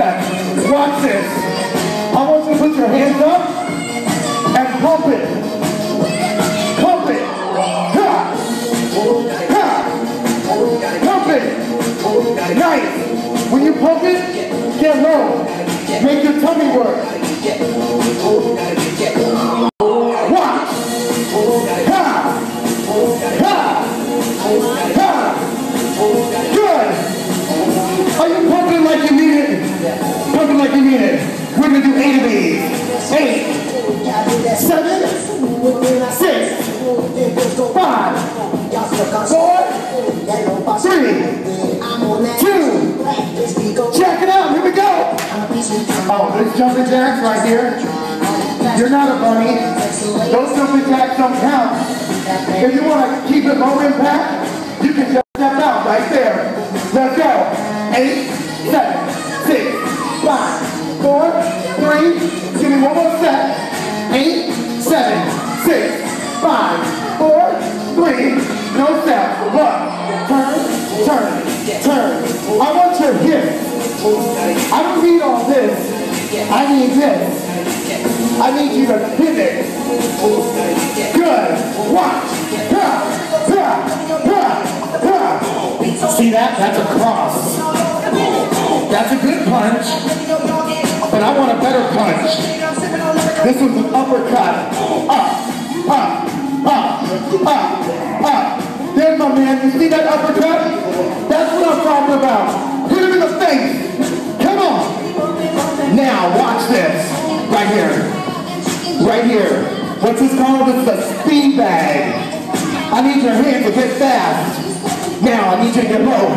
step. Watch this. I want you to put your hands up and pump it. Pump it. Ha! Ha! Pump it. Nice. When you pump it, get low. Make your tummy work. Watch. Ha! Ha! Ha! Good. Are you pumping like you mean it? Pumping like you mean it. We're going to do 8 of these. 8, 7, 6, 5, 4, 3, 2. Check it out. Here we go. Oh, this jumping jacks right here. You're not a bunny. Those jumping jacks don't count. If you want to keep it low impact, you can just step out right there. Let's go. 8, 7, 6, 5, 4, 3. Give me one more step. 8, 7, 6, 5, 4, 3. No steps. Look. Turn. I want your hips. I don't need all this. I need this. I need you to pivot. Good. Watch. See that? That's a cross. That's a good punch. But I want a better punch. This was an uppercut. Up. There's my man. You see that uppercut? That's what I'm talking about. Hit him in the face. Come on. Now, watch this. Right here. Right here. What's this called? It's the speed bag. I need your hands to get fast. Now, I need you to get low.